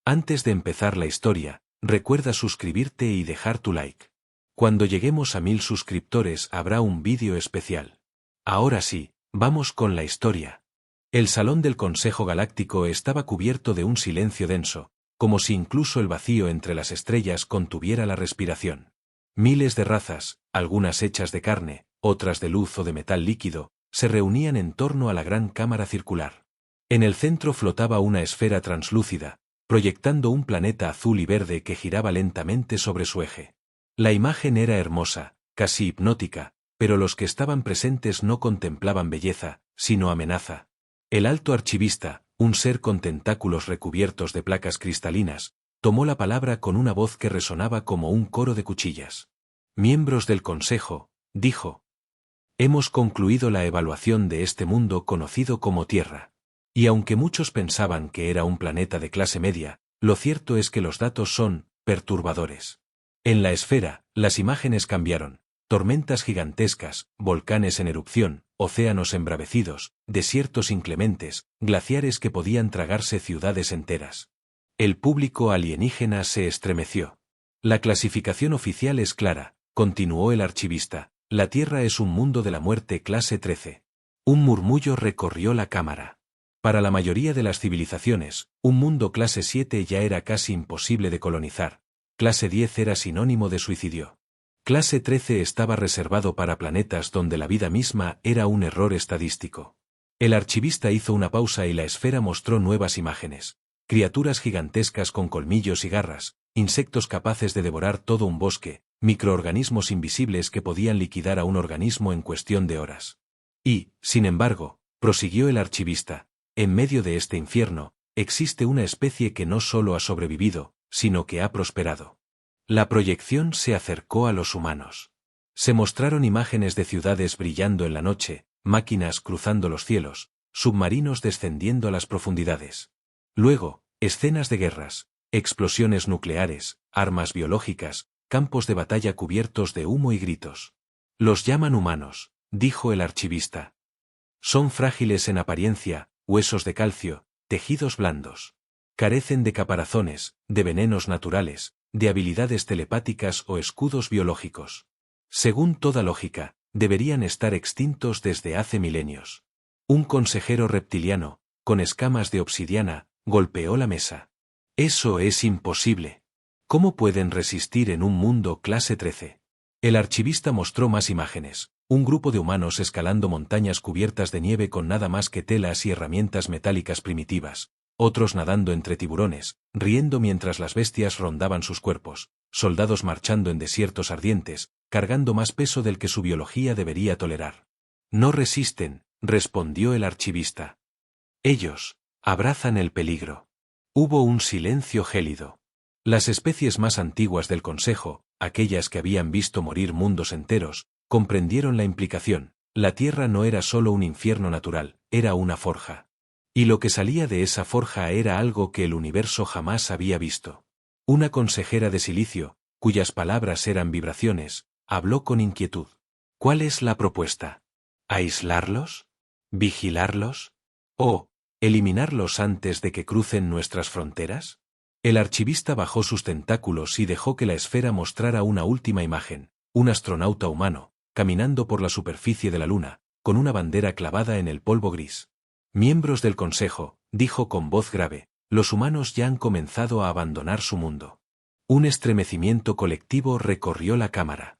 Antes de empezar la historia, recuerda suscribirte y dejar tu like. Cuando lleguemos a 1000 suscriptores habrá un vídeo especial. Ahora sí, vamos con la historia. El salón del Consejo Galáctico estaba cubierto de un silencio denso, como si incluso el vacío entre las estrellas contuviera la respiración. Miles de razas, algunas hechas de carne, otras de luz o de metal líquido, se reunían en torno a la gran cámara circular. En el centro flotaba una esfera translúcida, proyectando un planeta azul y verde que giraba lentamente sobre su eje. La imagen era hermosa, casi hipnótica, pero los que estaban presentes no contemplaban belleza, sino amenaza. El alto archivista, un ser con tentáculos recubiertos de placas cristalinas, tomó la palabra con una voz que resonaba como un coro de cuchillas. Miembros del Consejo, dijo. Hemos concluido la evaluación de este mundo conocido como Tierra. Y aunque muchos pensaban que era un planeta de clase media, lo cierto es que los datos son perturbadores. En la esfera, las imágenes cambiaron. Tormentas gigantescas, volcanes en erupción, océanos embravecidos, desiertos inclementes, glaciares que podían tragarse ciudades enteras. El público alienígena se estremeció. La clasificación oficial es clara, continuó el archivista. La Tierra es un mundo de la muerte clase 13. Un murmullo recorrió la cámara. Para la mayoría de las civilizaciones, un mundo clase 7 ya era casi imposible de colonizar. Clase 10 era sinónimo de suicidio. Clase 13 estaba reservado para planetas donde la vida misma era un error estadístico. El archivista hizo una pausa y la esfera mostró nuevas imágenes. Criaturas gigantescas con colmillos y garras, insectos capaces de devorar todo un bosque, microorganismos invisibles que podían liquidar a un organismo en cuestión de horas. Y, sin embargo, prosiguió el archivista, en medio de este infierno, existe una especie que no solo ha sobrevivido, sino que ha prosperado. La proyección se acercó a los humanos. Se mostraron imágenes de ciudades brillando en la noche, máquinas cruzando los cielos, submarinos descendiendo a las profundidades. Luego, escenas de guerras, explosiones nucleares, armas biológicas, campos de batalla cubiertos de humo y gritos. Los llaman humanos, dijo el archivista. Son frágiles en apariencia, huesos de calcio, tejidos blandos. Carecen de caparazones, de venenos naturales, de habilidades telepáticas o escudos biológicos. Según toda lógica, deberían estar extintos desde hace milenios. Un consejero reptiliano, con escamas de obsidiana, golpeó la mesa. Eso es imposible. ¿Cómo pueden resistir en un mundo clase 13? El archivista mostró más imágenes. Un grupo de humanos escalando montañas cubiertas de nieve con nada más que telas y herramientas metálicas primitivas, otros nadando entre tiburones, riendo mientras las bestias rondaban sus cuerpos, soldados marchando en desiertos ardientes, cargando más peso del que su biología debería tolerar. No resisten, respondió el archivista. Ellos abrazan el peligro. Hubo un silencio gélido. Las especies más antiguas del Consejo, aquellas que habían visto morir mundos enteros, comprendieron la implicación. La Tierra no era solo un infierno natural, era una forja. Y lo que salía de esa forja era algo que el universo jamás había visto. Una consejera de silicio, cuyas palabras eran vibraciones, habló con inquietud. ¿Cuál es la propuesta? ¿Aislarlos? ¿Vigilarlos? ¿O eliminarlos antes de que crucen nuestras fronteras? El archivista bajó sus tentáculos y dejó que la esfera mostrara una última imagen, un astronauta humano, caminando por la superficie de la Luna, con una bandera clavada en el polvo gris. Miembros del Consejo, dijo con voz grave, los humanos ya han comenzado a abandonar su mundo. Un estremecimiento colectivo recorrió la cámara.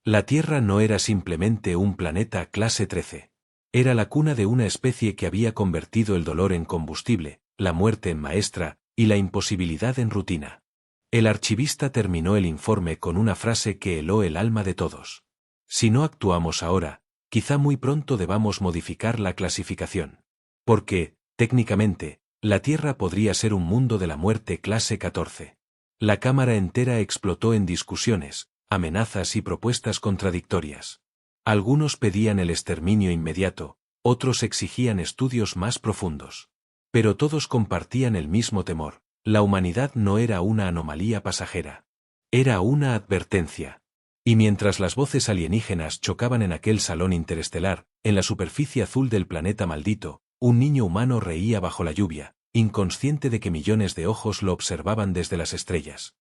La Tierra no era simplemente un planeta clase 13. Era la cuna de una especie que había convertido el dolor en combustible, la muerte en maestra, y la imposibilidad en rutina. El archivista terminó el informe con una frase que heló el alma de todos. Si no actuamos ahora, quizá muy pronto debamos modificar la clasificación. Porque, técnicamente, la Tierra podría ser un mundo de la muerte clase 14. La cámara entera explotó en discusiones, amenazas y propuestas contradictorias. Algunos pedían el exterminio inmediato, otros exigían estudios más profundos. Pero todos compartían el mismo temor. La humanidad no era una anomalía pasajera. Era una advertencia. Y mientras las voces alienígenas chocaban en aquel salón interestelar, en la superficie azul del planeta maldito, un niño humano reía bajo la lluvia, inconsciente de que millones de ojos lo observaban desde las estrellas.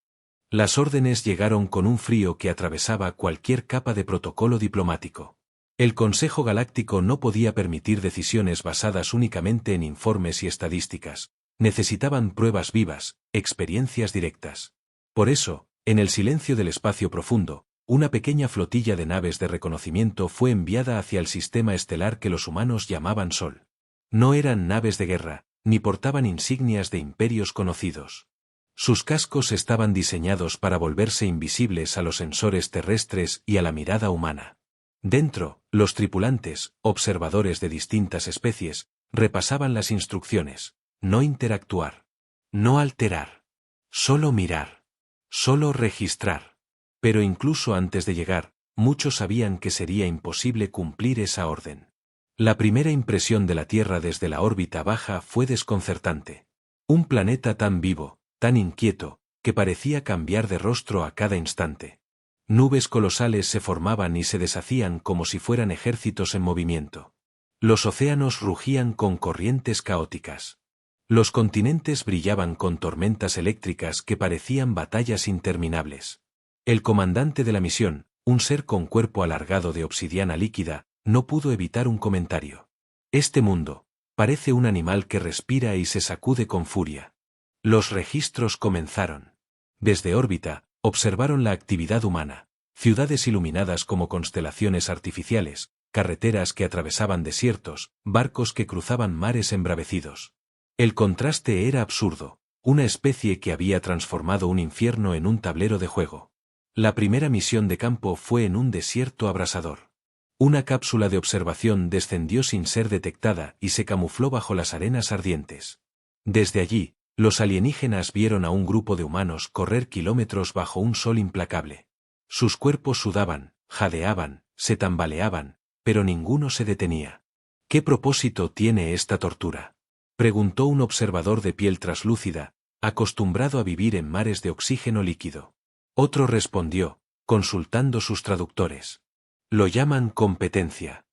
Las órdenes llegaron con un frío que atravesaba cualquier capa de protocolo diplomático. El Consejo Galáctico no podía permitir decisiones basadas únicamente en informes y estadísticas. Necesitaban pruebas vivas, experiencias directas. Por eso, en el silencio del espacio profundo, una pequeña flotilla de naves de reconocimiento fue enviada hacia el sistema estelar que los humanos llamaban Sol. No eran naves de guerra, ni portaban insignias de imperios conocidos. Sus cascos estaban diseñados para volverse invisibles a los sensores terrestres y a la mirada humana. Dentro, los tripulantes, observadores de distintas especies, repasaban las instrucciones: no interactuar, no alterar, solo mirar, solo registrar. Pero incluso antes de llegar, muchos sabían que sería imposible cumplir esa orden. La primera impresión de la Tierra desde la órbita baja fue desconcertante. Un planeta tan vivo, tan inquieto, que parecía cambiar de rostro a cada instante. Nubes colosales se formaban y se deshacían como si fueran ejércitos en movimiento. Los océanos rugían con corrientes caóticas. Los continentes brillaban con tormentas eléctricas que parecían batallas interminables. El comandante de la misión, un ser con cuerpo alargado de obsidiana líquida, no pudo evitar un comentario. Este mundo parece un animal que respira y se sacude con furia. Los registros comenzaron. Desde órbita, observaron la actividad humana, ciudades iluminadas como constelaciones artificiales, carreteras que atravesaban desiertos, barcos que cruzaban mares embravecidos. El contraste era absurdo, una especie que había transformado un infierno en un tablero de juego. La primera misión de campo fue en un desierto abrasador. Una cápsula de observación descendió sin ser detectada y se camufló bajo las arenas ardientes. Desde allí, los alienígenas vieron a un grupo de humanos correr kilómetros bajo un sol implacable. Sus cuerpos sudaban, jadeaban, se tambaleaban, pero ninguno se detenía. ¿Qué propósito tiene esta tortura?, preguntó un observador de piel traslúcida, acostumbrado a vivir en mares de oxígeno líquido. Otro respondió, consultando sus traductores. Lo llaman competencia.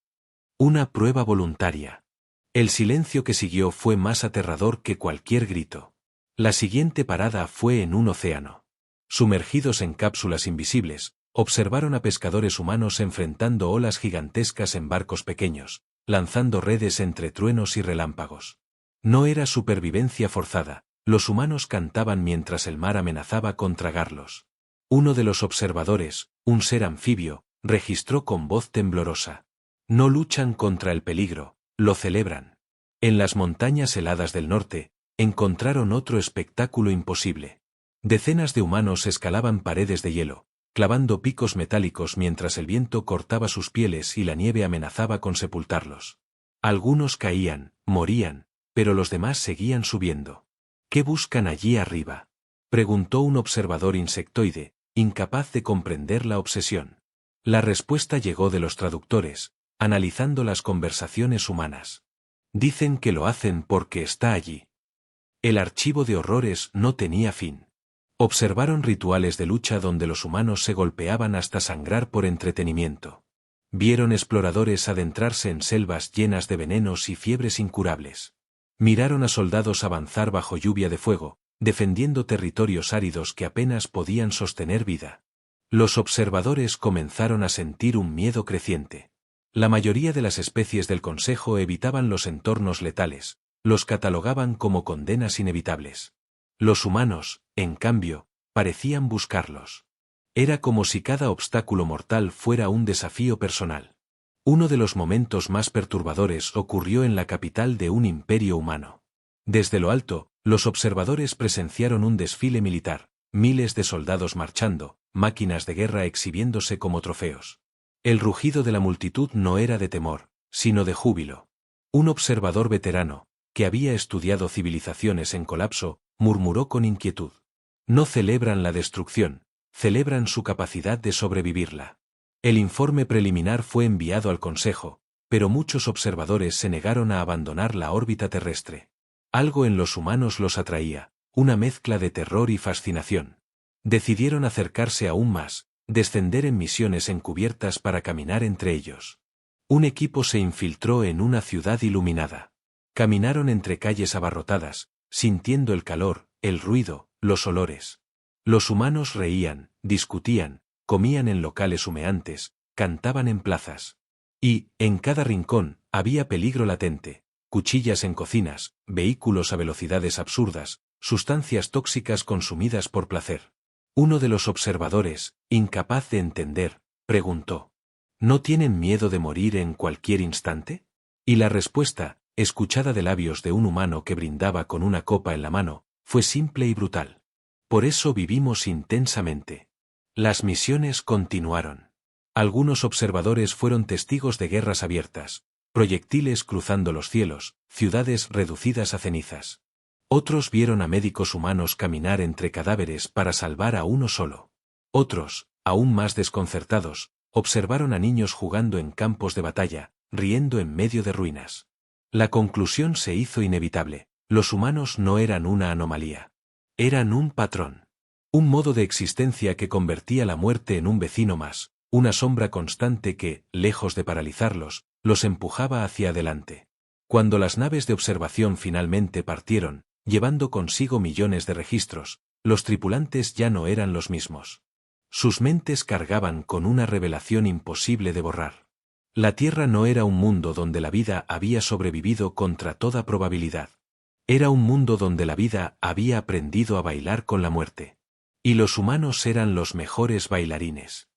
Una prueba voluntaria. El silencio que siguió fue más aterrador que cualquier grito. La siguiente parada fue en un océano. Sumergidos en cápsulas invisibles, observaron a pescadores humanos enfrentando olas gigantescas en barcos pequeños, lanzando redes entre truenos y relámpagos. No era supervivencia forzada, los humanos cantaban mientras el mar amenazaba con tragarlos. Uno de los observadores, un ser anfibio, registró con voz temblorosa: no luchan contra el peligro, lo celebran. En las montañas heladas del norte, encontraron otro espectáculo imposible. Decenas de humanos escalaban paredes de hielo, clavando picos metálicos mientras el viento cortaba sus pieles y la nieve amenazaba con sepultarlos. Algunos caían, morían, pero los demás seguían subiendo. ¿Qué buscan allí arriba?, preguntó un observador insectoide, incapaz de comprender la obsesión. La respuesta llegó de los traductores, analizando las conversaciones humanas. Dicen que lo hacen porque está allí. El archivo de horrores no tenía fin. Observaron rituales de lucha donde los humanos se golpeaban hasta sangrar por entretenimiento. Vieron exploradores adentrarse en selvas llenas de venenos y fiebres incurables. Miraron a soldados avanzar bajo lluvia de fuego, defendiendo territorios áridos que apenas podían sostener vida. Los observadores comenzaron a sentir un miedo creciente. La mayoría de las especies del Consejo evitaban los entornos letales, los catalogaban como condenas inevitables. Los humanos, en cambio, parecían buscarlos. Era como si cada obstáculo mortal fuera un desafío personal. Uno de los momentos más perturbadores ocurrió en la capital de un imperio humano. Desde lo alto, los observadores presenciaron un desfile militar, miles de soldados marchando, máquinas de guerra exhibiéndose como trofeos. El rugido de la multitud no era de temor, sino de júbilo. Un observador veterano, que había estudiado civilizaciones en colapso, murmuró con inquietud: no celebran la destrucción, celebran su capacidad de sobrevivirla. El informe preliminar fue enviado al Consejo, pero muchos observadores se negaron a abandonar la órbita terrestre. Algo en los humanos los atraía, una mezcla de terror y fascinación. Decidieron acercarse aún más, descender en misiones encubiertas para caminar entre ellos. Un equipo se infiltró en una ciudad iluminada. Caminaron entre calles abarrotadas, sintiendo el calor, el ruido, los olores. Los humanos reían, discutían, comían en locales humeantes, cantaban en plazas. Y, en cada rincón, había peligro latente, cuchillas en cocinas, vehículos a velocidades absurdas, sustancias tóxicas consumidas por placer. Uno de los observadores, incapaz de entender, preguntó: ¿No tienen miedo de morir en cualquier instante? Y la respuesta, escuchada de labios de un humano que brindaba con una copa en la mano, fue simple y brutal. Por eso vivimos intensamente. Las misiones continuaron. Algunos observadores fueron testigos de guerras abiertas, proyectiles cruzando los cielos, ciudades reducidas a cenizas. Otros vieron a médicos humanos caminar entre cadáveres para salvar a uno solo. Otros, aún más desconcertados, observaron a niños jugando en campos de batalla, riendo en medio de ruinas. La conclusión se hizo inevitable: los humanos no eran una anomalía. Eran un patrón. Un modo de existencia que convertía la muerte en un vecino más, una sombra constante que, lejos de paralizarlos, los empujaba hacia adelante. Cuando las naves de observación finalmente partieron, llevando consigo millones de registros, los tripulantes ya no eran los mismos. Sus mentes cargaban con una revelación imposible de borrar. La Tierra no era un mundo donde la vida había sobrevivido contra toda probabilidad. Era un mundo donde la vida había aprendido a bailar con la muerte. Y los humanos eran los mejores bailarines.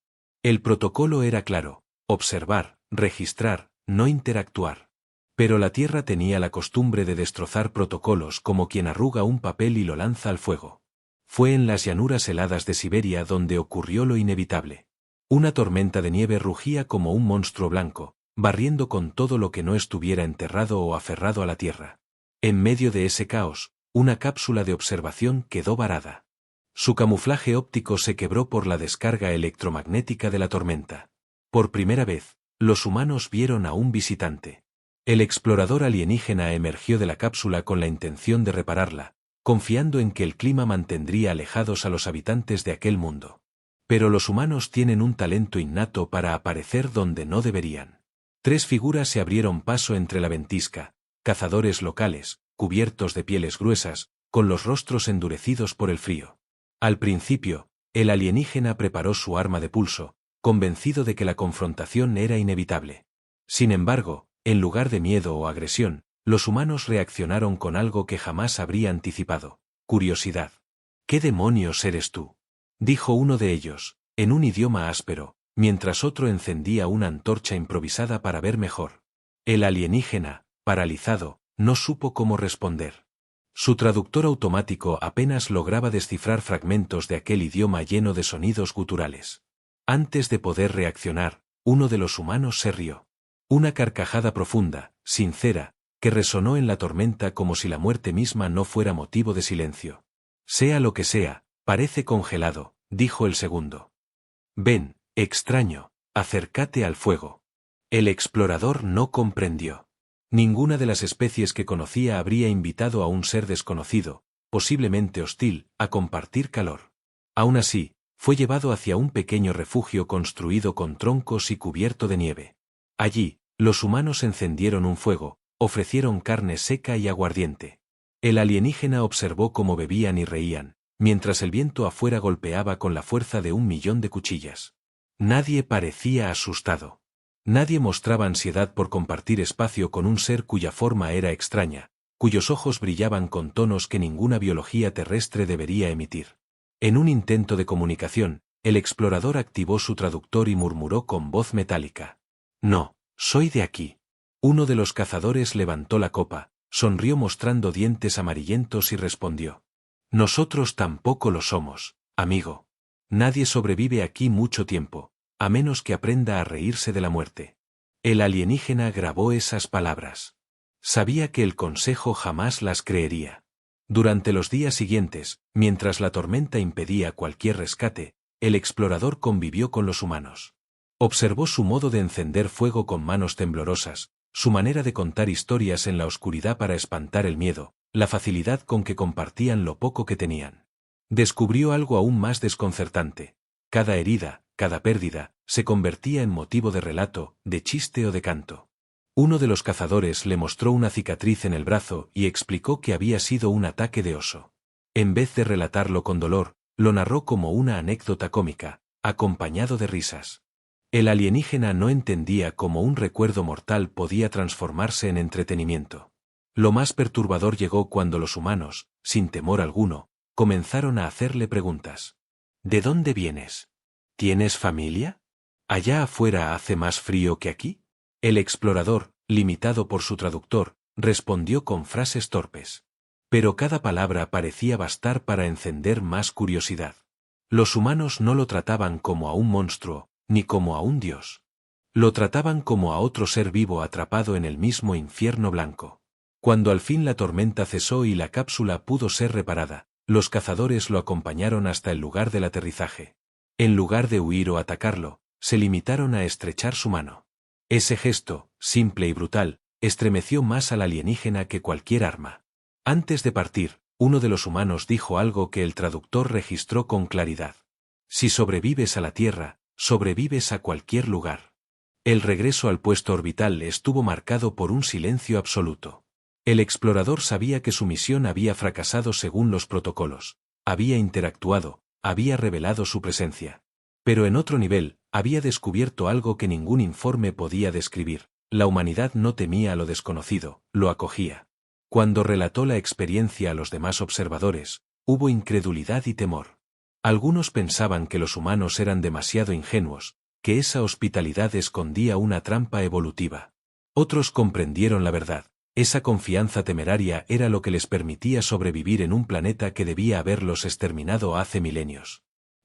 El protocolo era claro: observar, registrar, no interactuar. Pero la Tierra tenía la costumbre de destrozar protocolos como quien arruga un papel y lo lanza al fuego. Fue en las llanuras heladas de Siberia donde ocurrió lo inevitable. Una tormenta de nieve rugía como un monstruo blanco, barriendo con todo lo que no estuviera enterrado o aferrado a la tierra. En medio de ese caos, una cápsula de observación quedó varada. Su camuflaje óptico se quebró por la descarga electromagnética de la tormenta. Por primera vez, los humanos vieron a un visitante. El explorador alienígena emergió de la cápsula con la intención de repararla, confiando en que el clima mantendría alejados a los habitantes de aquel mundo. Pero los humanos tienen un talento innato para aparecer donde no deberían. 3 figuras se abrieron paso entre la ventisca: cazadores locales, cubiertos de pieles gruesas, con los rostros endurecidos por el frío. Al principio, el alienígena preparó su arma de pulso, convencido de que la confrontación era inevitable. Sin embargo, en lugar de miedo o agresión, los humanos reaccionaron con algo que jamás habría anticipado: curiosidad. ¿Qué demonios eres tú?, dijo uno de ellos, en un idioma áspero, mientras otro encendía una antorcha improvisada para ver mejor. El alienígena, paralizado, no supo cómo responder. Su traductor automático apenas lograba descifrar fragmentos de aquel idioma lleno de sonidos guturales. Antes de poder reaccionar, uno de los humanos se rió. Una carcajada profunda, sincera, que resonó en la tormenta como si la muerte misma no fuera motivo de silencio. Sea lo que sea, parece congelado, dijo el segundo. Ven, extraño, acércate al fuego. El explorador no comprendió. Ninguna de las especies que conocía habría invitado a un ser desconocido, posiblemente hostil, a compartir calor. Aún así, fue llevado hacia un pequeño refugio construido con troncos y cubierto de nieve. Allí, los humanos encendieron un fuego, ofrecieron carne seca y aguardiente. El alienígena observó cómo bebían y reían, mientras el viento afuera golpeaba con la fuerza de 1.000.000 de cuchillas. Nadie parecía asustado. Nadie mostraba ansiedad por compartir espacio con un ser cuya forma era extraña, cuyos ojos brillaban con tonos que ninguna biología terrestre debería emitir. En un intento de comunicación, el explorador activó su traductor y murmuró con voz metálica: «No, soy de aquí». Uno de los cazadores levantó la copa, sonrió mostrando dientes amarillentos y respondió: «Nosotros tampoco lo somos, amigo. Nadie sobrevive aquí mucho tiempo, a menos que aprenda a reírse de la muerte». El alienígena grabó esas palabras. Sabía que el consejo jamás las creería. Durante los días siguientes, mientras la tormenta impedía cualquier rescate, el explorador convivió con los humanos. Observó su modo de encender fuego con manos temblorosas, su manera de contar historias en la oscuridad para espantar el miedo, la facilidad con que compartían lo poco que tenían. Descubrió algo aún más desconcertante: cada herida, cada pérdida, se convertía en motivo de relato, de chiste o de canto. Uno de los cazadores le mostró una cicatriz en el brazo y explicó que había sido un ataque de oso. En vez de relatarlo con dolor, lo narró como una anécdota cómica, acompañado de risas. El alienígena no entendía cómo un recuerdo mortal podía transformarse en entretenimiento. Lo más perturbador llegó cuando los humanos, sin temor alguno, comenzaron a hacerle preguntas. ¿De dónde vienes? ¿Tienes familia? ¿Allá afuera hace más frío que aquí? El explorador, limitado por su traductor, respondió con frases torpes. Pero cada palabra parecía bastar para encender más curiosidad. Los humanos no lo trataban como a un monstruo, ni como a un dios. Lo trataban como a otro ser vivo atrapado en el mismo infierno blanco. Cuando al fin la tormenta cesó y la cápsula pudo ser reparada, los cazadores lo acompañaron hasta el lugar del aterrizaje. En lugar de huir o atacarlo, se limitaron a estrechar su mano. Ese gesto, simple y brutal, estremeció más al alienígena que cualquier arma. Antes de partir, uno de los humanos dijo algo que el traductor registró con claridad. Si sobrevives a la Tierra, sobrevives a cualquier lugar. El regreso al puesto orbital estuvo marcado por un silencio absoluto. El explorador sabía que su misión había fracasado según los protocolos, había interactuado, había revelado su presencia. Pero en otro nivel, había descubierto algo que ningún informe podía describir. La humanidad no temía a lo desconocido, lo acogía. Cuando relató la experiencia a los demás observadores, hubo incredulidad y temor. Algunos pensaban que los humanos eran demasiado ingenuos, que esa hospitalidad escondía una trampa evolutiva. Otros comprendieron la verdad. Esa confianza temeraria era lo que les permitía sobrevivir en un planeta que debía haberlos exterminado hace milenios.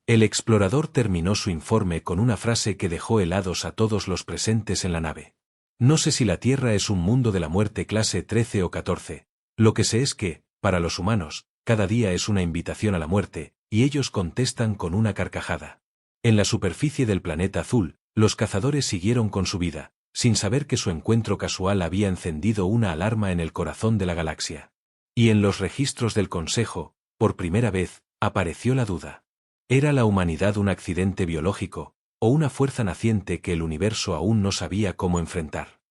El explorador terminó su informe con una frase que dejó helados a todos los presentes en la nave. No sé si la Tierra es un mundo de la muerte clase 13 o 14. Lo que sé es que, para los humanos, cada día es una invitación a la muerte, y ellos contestan con una carcajada. En la superficie del planeta azul, los cazadores siguieron con su vida, sin saber que su encuentro casual había encendido una alarma en el corazón de la galaxia. Y en los registros del Consejo, por primera vez, apareció la duda. ¿Era la humanidad un accidente biológico, o una fuerza naciente que el universo aún no sabía cómo enfrentar?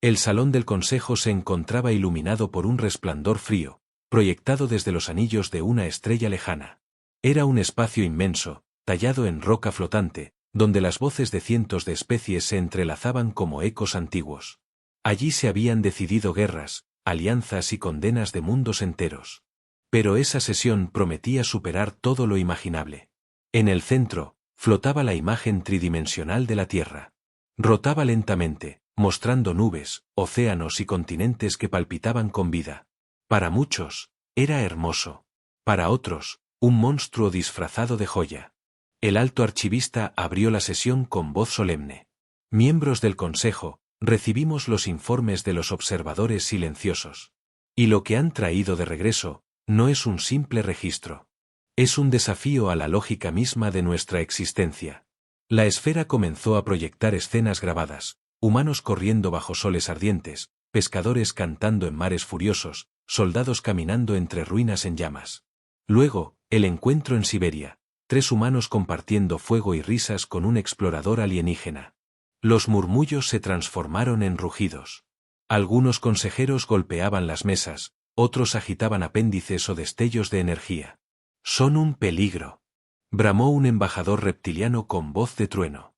El salón del Consejo se encontraba iluminado por un resplandor frío, proyectado desde los anillos de una estrella lejana. Era un espacio inmenso, tallado en roca flotante, donde las voces de cientos de especies se entrelazaban como ecos antiguos. Allí se habían decidido guerras, alianzas y condenas de mundos enteros. Pero esa sesión prometía superar todo lo imaginable. En el centro, flotaba la imagen tridimensional de la Tierra. Rotaba lentamente, mostrando nubes, océanos y continentes que palpitaban con vida. Para muchos, era hermoso. Para otros, un monstruo disfrazado de joya. El alto archivista abrió la sesión con voz solemne. Miembros del Consejo, recibimos los informes de los observadores silenciosos. Y lo que han traído de regreso, no es un simple registro. Es un desafío a la lógica misma de nuestra existencia. La esfera comenzó a proyectar escenas grabadas, humanos corriendo bajo soles ardientes, pescadores cantando en mares furiosos, soldados caminando entre ruinas en llamas. Luego, el encuentro en Siberia. 3 humanos compartiendo fuego y risas con un explorador alienígena. Los murmullos se transformaron en rugidos. Algunos consejeros golpeaban las mesas, otros agitaban apéndices o destellos de energía. Son un peligro, bramó un embajador reptiliano con voz de trueno.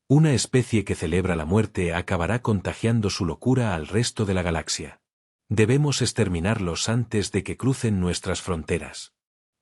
Una especie que celebra la muerte acabará contagiando su locura al resto de la galaxia. Debemos exterminarlos antes de que crucen nuestras fronteras.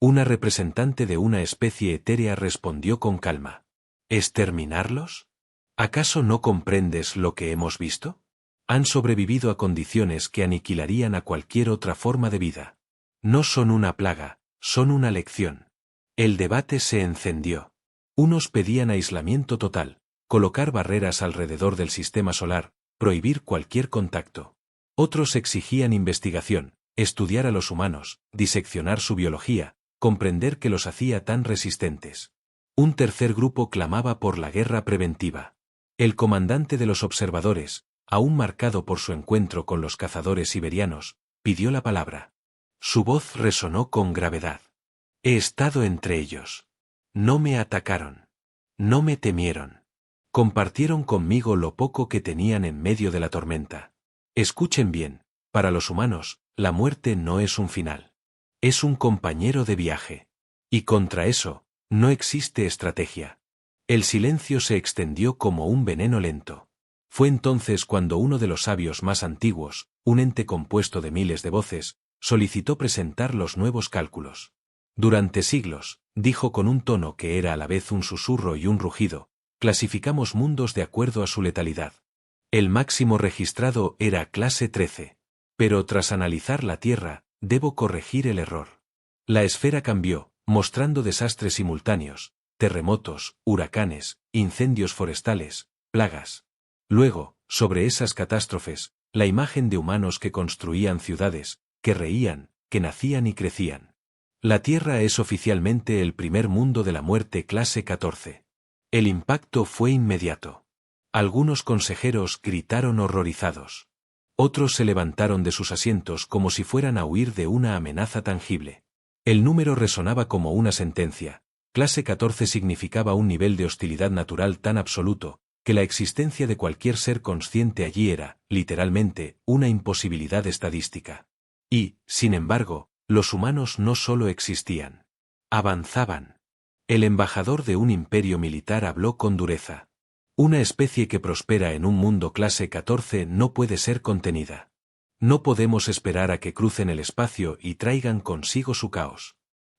Una representante de una especie etérea respondió con calma. ¿Exterminarlos? ¿Acaso no comprendes lo que hemos visto? Han sobrevivido a condiciones que aniquilarían a cualquier otra forma de vida. No son una plaga, son una lección. El debate se encendió. Unos pedían aislamiento total, colocar barreras alrededor del sistema solar, prohibir cualquier contacto. Otros exigían investigación, estudiar a los humanos, diseccionar su biología, comprender qué los hacía tan resistentes. Un tercer grupo clamaba por la guerra preventiva. El comandante de los observadores, aún marcado por su encuentro con los cazadores siberianos, pidió la palabra. Su voz resonó con gravedad. He estado entre ellos. No me atacaron. No me temieron. Compartieron conmigo lo poco que tenían en medio de la tormenta. Escuchen bien, para los humanos, la muerte no es un final. Es un compañero de viaje. Y contra eso, no existe estrategia. El silencio se extendió como un veneno lento. Fue entonces cuando uno de los sabios más antiguos, un ente compuesto de miles de voces, solicitó presentar los nuevos cálculos. Durante siglos, dijo con un tono que era a la vez un susurro y un rugido, clasificamos mundos de acuerdo a su letalidad. El máximo registrado era clase 13. Pero tras analizar la Tierra, debo corregir el error. La esfera cambió, mostrando desastres simultáneos, terremotos, huracanes, incendios forestales, plagas. Luego, sobre esas catástrofes, la imagen de humanos que construían ciudades, que reían, que nacían y crecían. La Tierra es oficialmente el primer mundo de la muerte clase 14. El impacto fue inmediato. Algunos consejeros gritaron horrorizados. Otros se levantaron de sus asientos como si fueran a huir de una amenaza tangible. El número resonaba como una sentencia. Clase 14 significaba un nivel de hostilidad natural tan absoluto, que la existencia de cualquier ser consciente allí era, literalmente, una imposibilidad estadística. Y, sin embargo, los humanos no solo existían. Avanzaban. El embajador de un imperio militar habló con dureza. Una especie que prospera en un mundo clase 14 no puede ser contenida. No podemos esperar a que crucen el espacio y traigan consigo su caos.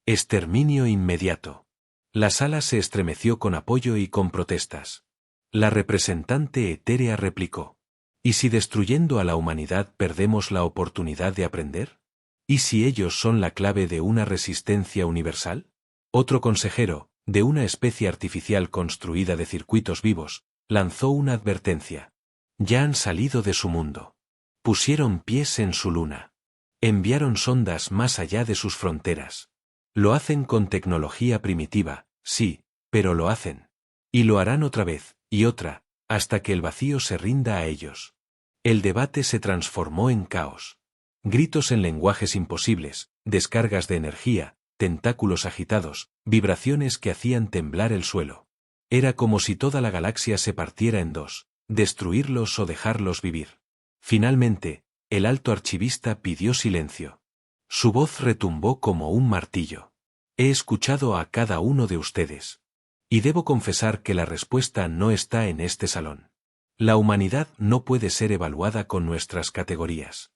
Exterminio inmediato. La sala se estremeció con apoyo y con protestas. La representante etérea replicó. ¿Y si destruyendo a la humanidad perdemos la oportunidad de aprender? ¿Y si ellos son la clave de una resistencia universal? Otro consejero, de una especie artificial construida de circuitos vivos, lanzó una advertencia. Ya han salido de su mundo. Pusieron pies en su luna. Enviaron sondas más allá de sus fronteras. Lo hacen con tecnología primitiva, sí, pero lo hacen. Y lo harán otra vez, y otra, hasta que el vacío se rinda a ellos. El debate se transformó en caos. Gritos en lenguajes imposibles, descargas de energía, tentáculos agitados, vibraciones que hacían temblar el suelo. Era como si toda la galaxia se partiera en dos, destruirlos o dejarlos vivir. Finalmente, el alto archivista pidió silencio. Su voz retumbó como un martillo. He escuchado a cada uno de ustedes. Y debo confesar que la respuesta no está en este salón. La humanidad no puede ser evaluada con nuestras categorías.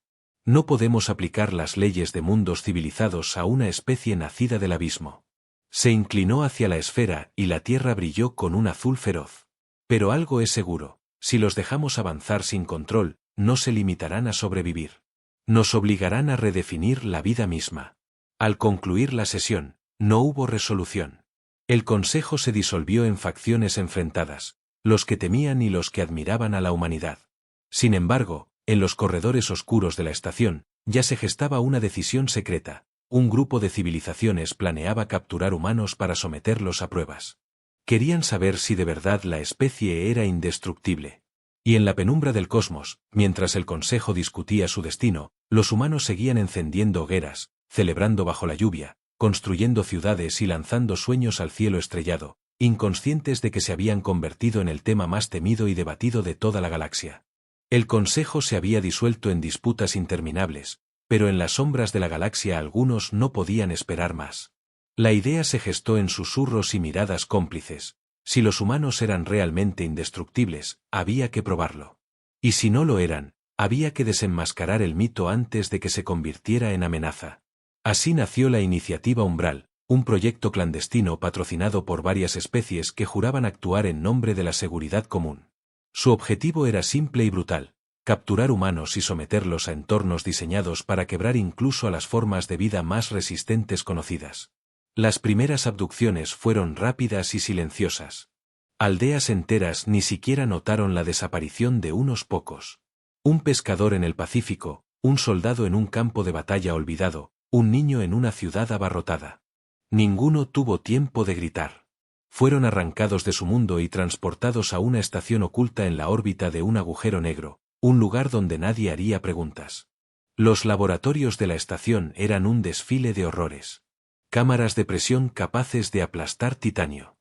No podemos aplicar las leyes de mundos civilizados a una especie nacida del abismo. Se inclinó hacia la esfera y la Tierra brilló con un azul feroz. Pero algo es seguro, si los dejamos avanzar sin control, no se limitarán a sobrevivir. Nos obligarán a redefinir la vida misma. Al concluir la sesión, no hubo resolución. El consejo se disolvió en facciones enfrentadas, los que temían y los que admiraban a la humanidad. Sin embargo, en los corredores oscuros de la estación, ya se gestaba una decisión secreta. Un grupo de civilizaciones planeaba capturar humanos para someterlos a pruebas. Querían saber si de verdad la especie era indestructible. Y en la penumbra del cosmos, mientras el Consejo discutía su destino, los humanos seguían encendiendo hogueras, celebrando bajo la lluvia, construyendo ciudades y lanzando sueños al cielo estrellado, inconscientes de que se habían convertido en el tema más temido y debatido de toda la galaxia. El Consejo se había disuelto en disputas interminables, pero en las sombras de la galaxia algunos no podían esperar más. La idea se gestó en susurros y miradas cómplices. Si los humanos eran realmente indestructibles, había que probarlo. Y si no lo eran, había que desenmascarar el mito antes de que se convirtiera en amenaza. Así nació la Iniciativa Umbral, un proyecto clandestino patrocinado por varias especies que juraban actuar en nombre de la seguridad común. Su objetivo era simple y brutal: capturar humanos y someterlos a entornos diseñados para quebrar incluso a las formas de vida más resistentes conocidas. Las primeras abducciones fueron rápidas y silenciosas. Aldeas enteras ni siquiera notaron la desaparición de unos pocos. Un pescador en el Pacífico, un soldado en un campo de batalla olvidado, un niño en una ciudad abarrotada. Ninguno tuvo tiempo de gritar. Fueron arrancados de su mundo y transportados a una estación oculta en la órbita de un agujero negro, un lugar donde nadie haría preguntas. Los laboratorios de la estación eran un desfile de horrores. Cámaras de presión capaces de aplastar titanio.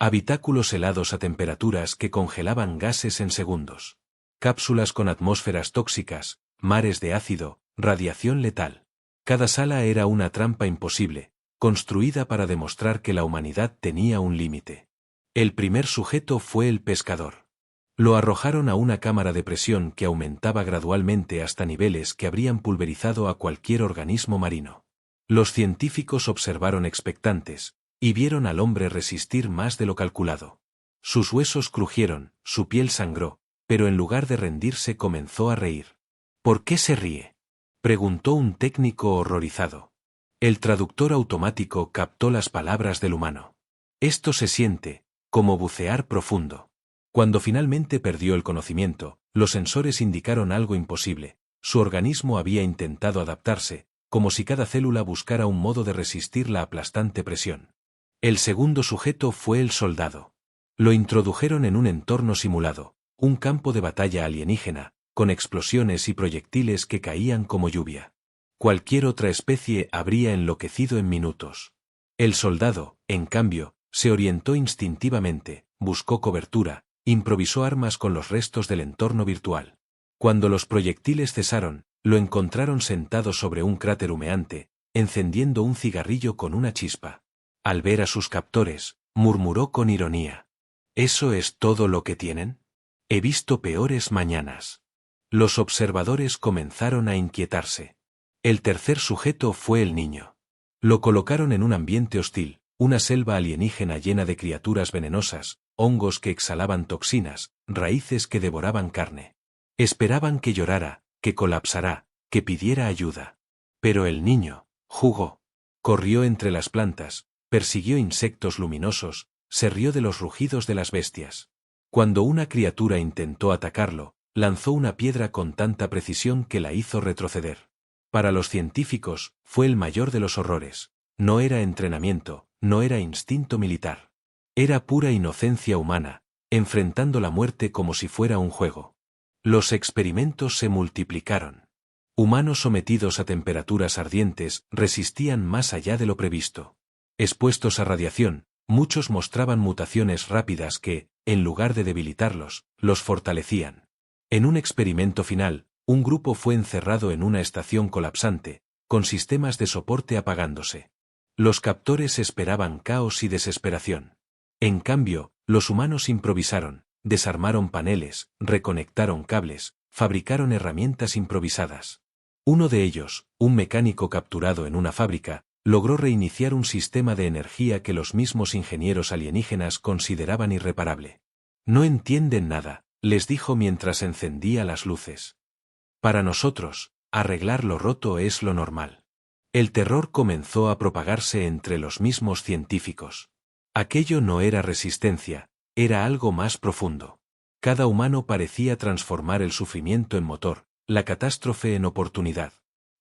Habitáculos helados a temperaturas que congelaban gases en segundos. Cápsulas con atmósferas tóxicas, mares de ácido, radiación letal. Cada sala era una trampa imposible, construida para demostrar que la humanidad tenía un límite. El primer sujeto fue el pescador. Lo arrojaron a una cámara de presión que aumentaba gradualmente hasta niveles que habrían pulverizado a cualquier organismo marino. Los científicos observaron expectantes, y vieron al hombre resistir más de lo calculado. Sus huesos crujieron, su piel sangró, pero en lugar de rendirse comenzó a reír. ¿Por qué se ríe?, preguntó un técnico horrorizado. El traductor automático captó las palabras del humano. Esto se siente, como bucear profundo. Cuando finalmente perdió el conocimiento, los sensores indicaron algo imposible. Su organismo había intentado adaptarse, como si cada célula buscara un modo de resistir la aplastante presión. El segundo sujeto fue el soldado. Lo introdujeron en un entorno simulado, un campo de batalla alienígena, con explosiones y proyectiles que caían como lluvia. Cualquier otra especie habría enloquecido en minutos. El soldado, en cambio, se orientó instintivamente, buscó cobertura, improvisó armas con los restos del entorno virtual. Cuando los proyectiles cesaron, lo encontraron sentado sobre un cráter humeante, encendiendo un cigarrillo con una chispa. Al ver a sus captores, murmuró con ironía. ¿Eso es todo lo que tienen? He visto peores mañanas. Los observadores comenzaron a inquietarse. El tercer sujeto fue el niño. Lo colocaron en un ambiente hostil, una selva alienígena llena de criaturas venenosas, hongos que exhalaban toxinas, raíces que devoraban carne. Esperaban que llorara, que colapsara, que pidiera ayuda. Pero el niño jugó. Corrió entre las plantas, persiguió insectos luminosos, se rió de los rugidos de las bestias. Cuando una criatura intentó atacarlo, lanzó una piedra con tanta precisión que la hizo retroceder. Para los científicos, fue el mayor de los horrores. No era entrenamiento, no era instinto militar. Era pura inocencia humana, enfrentando la muerte como si fuera un juego. Los experimentos se multiplicaron. Humanos sometidos a temperaturas ardientes resistían más allá de lo previsto. Expuestos a radiación, muchos mostraban mutaciones rápidas que, en lugar de debilitarlos, los fortalecían. En un experimento final, un grupo fue encerrado en una estación colapsante, con sistemas de soporte apagándose. Los captores esperaban caos y desesperación. En cambio, los humanos improvisaron, desarmaron paneles, reconectaron cables, fabricaron herramientas improvisadas. Uno de ellos, un mecánico capturado en una fábrica, logró reiniciar un sistema de energía que los mismos ingenieros alienígenas consideraban irreparable. No entienden nada, les dijo mientras encendía las luces. Para nosotros, arreglar lo roto es lo normal. El terror comenzó a propagarse entre los mismos científicos. Aquello no era resistencia, era algo más profundo. Cada humano parecía transformar el sufrimiento en motor, la catástrofe en oportunidad.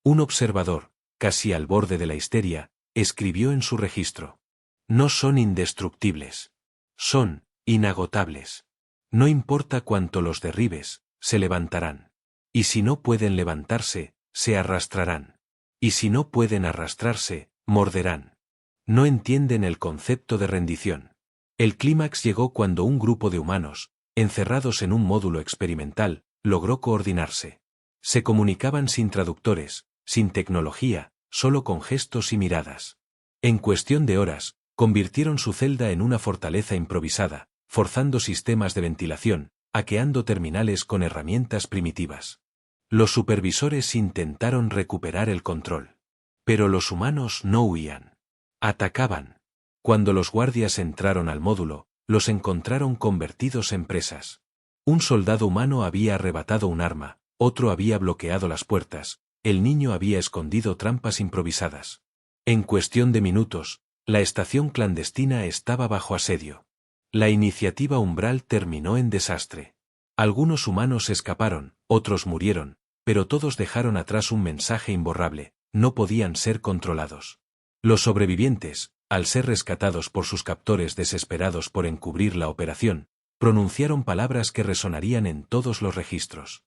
Un observador, casi al borde de la histeria, escribió en su registro. No son indestructibles. Son inagotables. No importa cuánto los derribes, se levantarán. Y si no pueden levantarse, se arrastrarán. Y si no pueden arrastrarse, morderán. No entienden el concepto de rendición. El clímax llegó cuando un grupo de humanos, encerrados en un módulo experimental, logró coordinarse. Se comunicaban sin traductores, sin tecnología, solo con gestos y miradas. En cuestión de horas, convirtieron su celda en una fortaleza improvisada, forzando sistemas de ventilación, hackeando terminales con herramientas primitivas. Los supervisores intentaron recuperar el control. Pero los humanos no huían. Atacaban. Cuando los guardias entraron al módulo, los encontraron convertidos en presas. Un soldado humano había arrebatado un arma, otro había bloqueado las puertas, el niño había escondido trampas improvisadas. En cuestión de minutos, la estación clandestina estaba bajo asedio. La iniciativa Umbral terminó en desastre. Algunos humanos escaparon, otros murieron, pero todos dejaron atrás un mensaje imborrable: no podían ser controlados. Los sobrevivientes, al ser rescatados por sus captores desesperados por encubrir la operación, pronunciaron palabras que resonarían en todos los registros.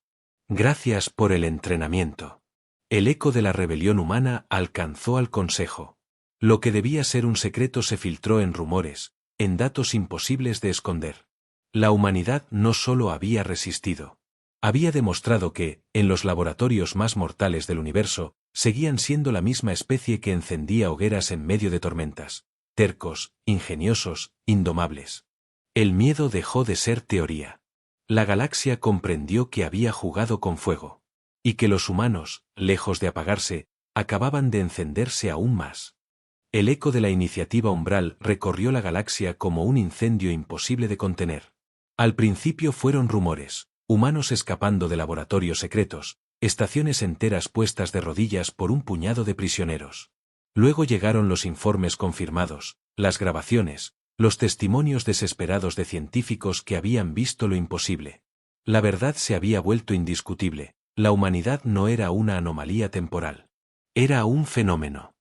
Gracias por el entrenamiento. El eco de la rebelión humana alcanzó al Consejo. Lo que debía ser un secreto se filtró en rumores, en datos imposibles de esconder. La humanidad no solo había resistido. Había demostrado que, en los laboratorios más mortales del universo, seguían siendo la misma especie que encendía hogueras en medio de tormentas. Tercos, ingeniosos, indomables. El miedo dejó de ser teoría. La galaxia comprendió que había jugado con fuego. Y que los humanos, lejos de apagarse, acababan de encenderse aún más. El eco de la iniciativa Umbral recorrió la galaxia como un incendio imposible de contener. Al principio fueron rumores, humanos escapando de laboratorios secretos, estaciones enteras puestas de rodillas por un puñado de prisioneros. Luego llegaron los informes confirmados, las grabaciones, los testimonios desesperados de científicos que habían visto lo imposible. La verdad se había vuelto indiscutible, la humanidad no era una anomalía temporal. Era un fenómeno.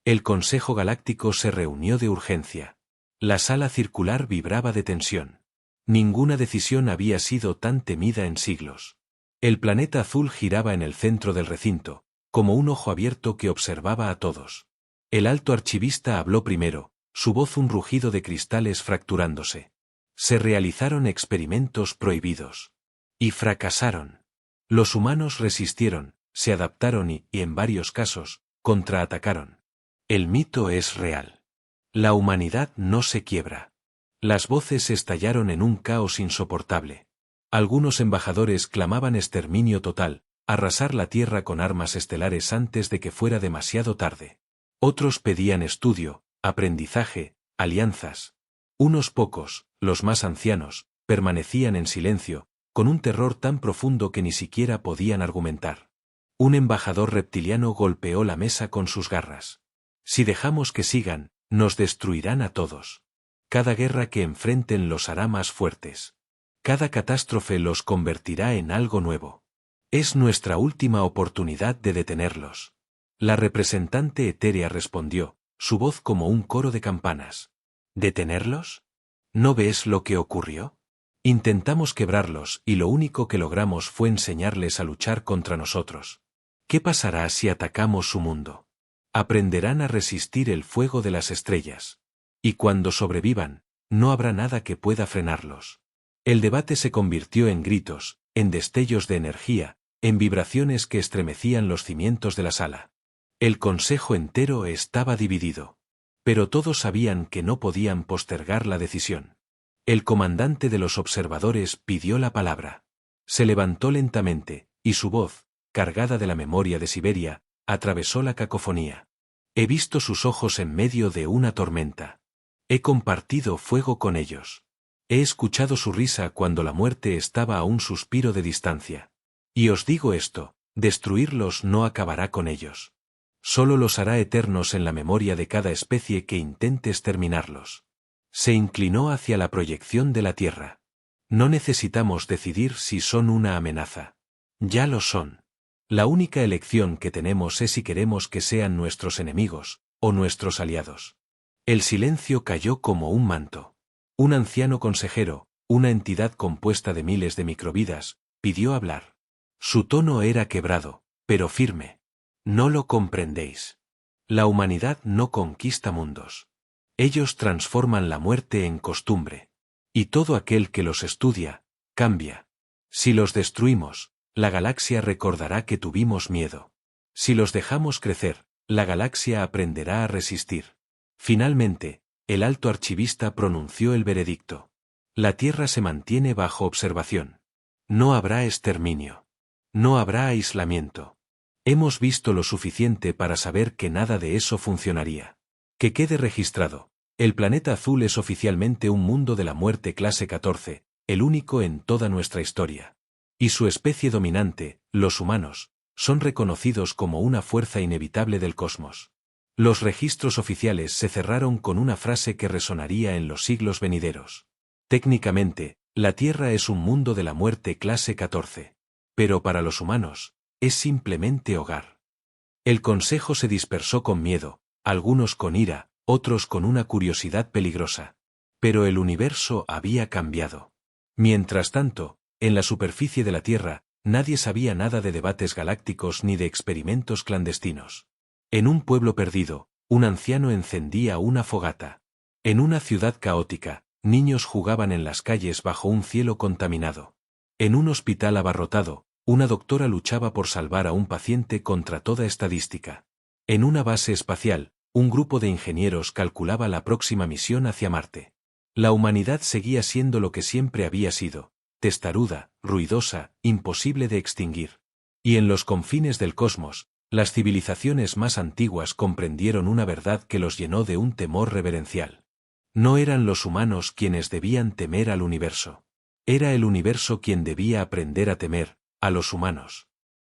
El Consejo Galáctico se reunió de urgencia. La sala circular vibraba de tensión. Ninguna decisión había sido tan temida en siglos. El planeta azul giraba en el centro del recinto, como un ojo abierto que observaba a todos. El alto archivista habló primero, su voz un rugido de cristales fracturándose. Se realizaron experimentos prohibidos. Y fracasaron. Los humanos resistieron, se adaptaron y, en varios casos, contraatacaron. El mito es real. La humanidad no se quiebra. Las voces estallaron en un caos insoportable. Algunos embajadores clamaban exterminio total, arrasar la Tierra con armas estelares antes de que fuera demasiado tarde. Otros pedían estudio, aprendizaje, alianzas. Unos pocos, los más ancianos, permanecían en silencio, con un terror tan profundo que ni siquiera podían argumentar. Un embajador reptiliano golpeó la mesa con sus garras. Si dejamos que sigan, nos destruirán a todos. Cada guerra que enfrenten los hará más fuertes. Cada catástrofe los convertirá en algo nuevo. Es nuestra última oportunidad de detenerlos. La representante etérea respondió, su voz como un coro de campanas. ¿Detenerlos? ¿No ves lo que ocurrió? Intentamos quebrarlos y lo único que logramos fue enseñarles a luchar contra nosotros. ¿Qué pasará si atacamos su mundo? Aprenderán a resistir el fuego de las estrellas. Y cuando sobrevivan, no habrá nada que pueda frenarlos. El debate se convirtió en gritos, en destellos de energía, en vibraciones que estremecían los cimientos de la sala. El consejo entero estaba dividido. Pero todos sabían que no podían postergar la decisión. El comandante de los observadores pidió la palabra. Se levantó lentamente, y su voz, cargada de la memoria de Siberia, atravesó la cacofonía. He visto sus ojos en medio de una tormenta. He compartido fuego con ellos. He escuchado su risa cuando la muerte estaba a un suspiro de distancia. Y os digo esto, destruirlos no acabará con ellos. Solo los hará eternos en la memoria de cada especie que intente exterminarlos. Se inclinó hacia la proyección de la Tierra. No necesitamos decidir si son una amenaza. Ya lo son. La única elección que tenemos es si queremos que sean nuestros enemigos, o nuestros aliados. El silencio cayó como un manto. Un anciano consejero, una entidad compuesta de miles de microvidas, pidió hablar. Su tono era quebrado, pero firme. No lo comprendéis. La humanidad no conquista mundos. Ellos transforman la muerte en costumbre. Y todo aquel que los estudia, cambia. Si los destruimos, la galaxia recordará que tuvimos miedo. Si los dejamos crecer, la galaxia aprenderá a resistir. Finalmente, el alto archivista pronunció el veredicto. La Tierra se mantiene bajo observación. No habrá exterminio. No habrá aislamiento. Hemos visto lo suficiente para saber que nada de eso funcionaría. Que quede registrado. El planeta azul es oficialmente un mundo de la muerte clase 14, el único en toda nuestra historia. Y su especie dominante, los humanos, son reconocidos como una fuerza inevitable del cosmos. Los registros oficiales se cerraron con una frase que resonaría en los siglos venideros. Técnicamente, la Tierra es un mundo de la muerte clase 14. Pero para los humanos, es simplemente hogar. El consejo se dispersó con miedo, algunos con ira, otros con una curiosidad peligrosa. Pero el universo había cambiado. Mientras tanto, en la superficie de la Tierra, nadie sabía nada de debates galácticos ni de experimentos clandestinos. En un pueblo perdido, un anciano encendía una fogata. En una ciudad caótica, niños jugaban en las calles bajo un cielo contaminado. En un hospital abarrotado, una doctora luchaba por salvar a un paciente contra toda estadística. En una base espacial, un grupo de ingenieros calculaba la próxima misión hacia Marte. La humanidad seguía siendo lo que siempre había sido: testaruda, ruidosa, imposible de extinguir. Y en los confines del cosmos, las civilizaciones más antiguas comprendieron una verdad que los llenó de un temor reverencial. No eran los humanos quienes debían temer al universo. Era el universo quien debía aprender a temer a los humanos.